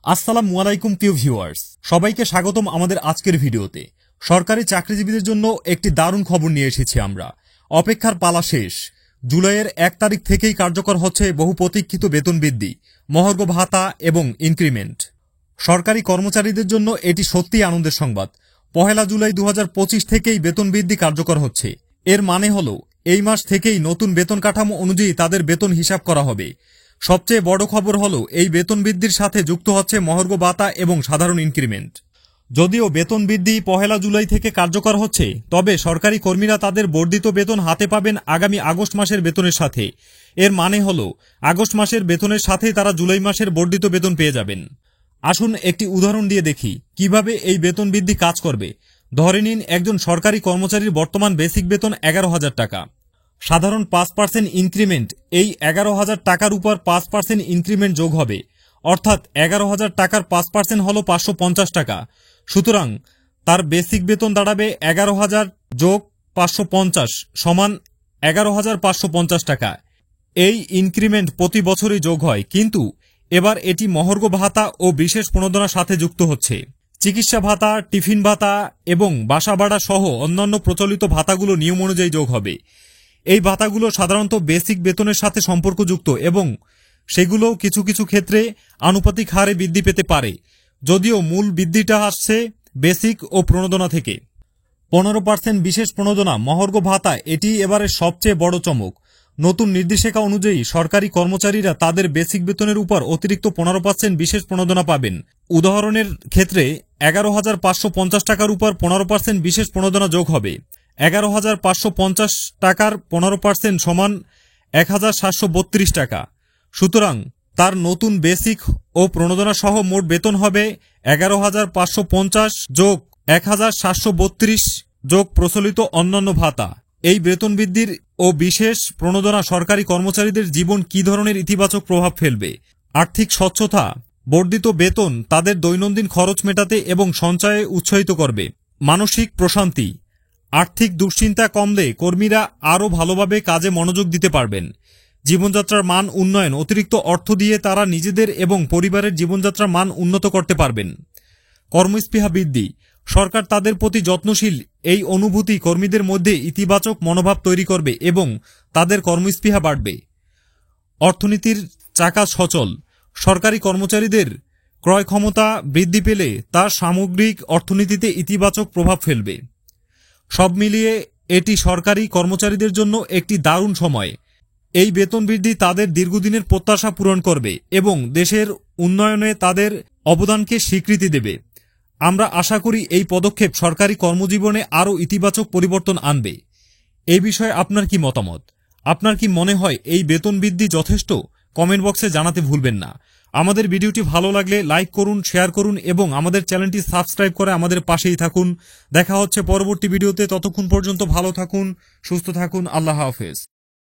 আসসালামু আলাইকুম প্রিয় ভিউয়ার্স, সবাইকে স্বাগতম আমাদের আজকের ভিডিওতে। সরকারি চাকরিজীবীদের জন্য একটি দারুণ খবর নিয়ে এসেছি আমরা। অপেক্ষার পালা শেষ। জুলাইয়ের 1 তারিখ থেকেই কার্যকর হচ্ছে বহু প্রতীক্ষিত বেতন বৃদ্ধি, মহার্ঘ ভাতা এবং ইনক্রিমেন্ট। সরকারি কর্মচারীদের জন্য এটি সত্যিই আনন্দের সংবাদ। 1 জুলাই 2025 থেকেই বেতন বৃদ্ধি কার্যকর হচ্ছে। এর মানে হল এই মাস থেকেই নতুন বেতন কাঠামো অনুযায়ী তাদের বেতন হিসাব করা হবে। সবচেয়ে বড় খবর হলো এই বেতন বৃদ্ধির সাথে যুক্ত হচ্ছে মহার্ঘ ভাতা এবং সাধারণ ইনক্রিমেন্ট। যদিও বেতন বৃদ্ধি 1 জুলাই থেকে কার্যকর হচ্ছে, তবে সরকারি কর্মীরা তাদের বর্ধিত বেতন হাতে পাবেন আগামী আগস্ট মাসের বেতনের সাথে। এর মানে হলো আগস্ট মাসের বেতনের সাথেই তারা জুলাই মাসের বর্ধিত বেতন পেয়ে যাবেন। আসুন একটি উদাহরণ দিয়ে দেখি কিভাবে এই বেতন বৃদ্ধি কাজ করবে। ধরে নিন একজন সরকারি কর্মচারীর বর্তমান বেসিক বেতন 11,000 টাকা। সাধারণ 5% ইনক্রিমেন্ট এই 11,000 টাকার উপর 5% ইনক্রিমেন্ট যোগ হবে, অর্থাৎ 11,000 টাকার 5% হল 550 টাকা। সুতরাং তার বেসিক বেতন দাঁড়াবে 11,000 যোগ 550 সমান 11,550 টাকা। এই ইনক্রিমেন্ট প্রতি বছরই যোগ হয়, কিন্তু এবার এটি মহার্ঘ ভাতা ও বিশেষ প্রণোদনার সাথে যুক্ত হচ্ছে। চিকিৎসা ভাতা, টিফিন ভাতা এবং বাসা ভাড়া সহ অন্যান্য প্রচলিত ভাতাগুলো নিয়ম অনুযায়ী যোগ হবে। এই ভাতাগুলো সাধারণত বেসিক বেতনের সাথে সম্পর্কযুক্ত এবং সেগুলো কিছু কিছু ক্ষেত্রে আনুপাতিক হারে বৃদ্ধি পেতে পারে, যদিও মূল বৃদ্ধিটা আসছে বেসিক ও প্রণোদনা থেকে। 15% বিশেষ প্রণোদনা, মহার্ঘ ভাতা, এটি এবারে সবচেয়ে বড় চমক। নতুন নির্দেশিকা অনুযায়ী সরকারি কর্মচারীরা তাদের বেসিক বেতনের উপর অতিরিক্ত 15% বিশেষ প্রণোদনা পাবেন। উদাহরণের ক্ষেত্রে 11,550 টাকার উপর 15% বিশেষ প্রণোদনা যোগ হবে। 11,550 টাকার 15% সমান 1,732 টাকা। সুতরাং তার নতুন বেসিক ও প্রণোদনা সহ মোট বেতন হবে 11,550 যোগ 1,732 যোগ প্রচলিত অন্যান্য ভাতা। এই বেতন বৃদ্ধির ও বিশেষ প্রণোদনা সরকারি কর্মচারীদের জীবন কী ধরনের ইতিবাচক প্রভাব ফেলবে? আর্থিক স্বচ্ছতা, বর্ধিত বেতন তাদের দৈনন্দিন খরচ মেটাতে এবং সঞ্চয়ে উৎসাহিত করবে। মানসিক প্রশান্তি, আর্থিক দুশ্চিন্তা কমলে কর্মীরা আরও ভালোভাবে কাজে মনোযোগ দিতে পারবেন। জীবনযাত্রার মান উন্নয়ন, অতিরিক্ত অর্থ দিয়ে তারা নিজেদের এবং পরিবারের জীবনযাত্রার মান উন্নত করতে পারবেন। কর্মস্পৃহা বৃদ্ধি, সরকার তাদের প্রতি যত্নশীল, এই অনুভূতি কর্মীদের মধ্যে ইতিবাচক মনোভাব তৈরি করবে এবং তাদের কর্মস্পৃহা বাড়বে। অর্থনীতির চাকা সচল, সরকারি কর্মচারীদের ক্রয় ক্ষমতা বৃদ্ধি পেলে তা সামগ্রিক অর্থনীতিতে ইতিবাচক প্রভাব ফেলবে। সব মিলিয়ে এটি সরকারি কর্মচারীদের জন্য একটি দারুণ সময়। এই বেতন বৃদ্ধি তাদের দীর্ঘদিনের প্রত্যাশা পূরণ করবে এবং দেশের উন্নয়নে তাদের অবদানকে স্বীকৃতি দেবে। আমরা আশা করি এই পদক্ষেপ সরকারি কর্মজীবনে আরও ইতিবাচক পরিবর্তন আনবে। এই বিষয়ে আপনার কি মতামত? আপনার কি মনে হয় এই বেতন বৃদ্ধি যথেষ্ট? কমেন্ট বক্সে জানাতে ভুলবেন না। আমাদের ভিডিওটি ভালো লাগলে লাইক করুন, শেয়ার করুন এবং আমাদের চ্যানেলটি সাবস্ক্রাইব করে আমাদের পাশেই থাকুন। দেখা হচ্ছে পরবর্তী ভিডিওতে। ততক্ষণ পর্যন্ত ভালো থাকুন, সুস্থ থাকুন। আল্লাহ হাফেজ।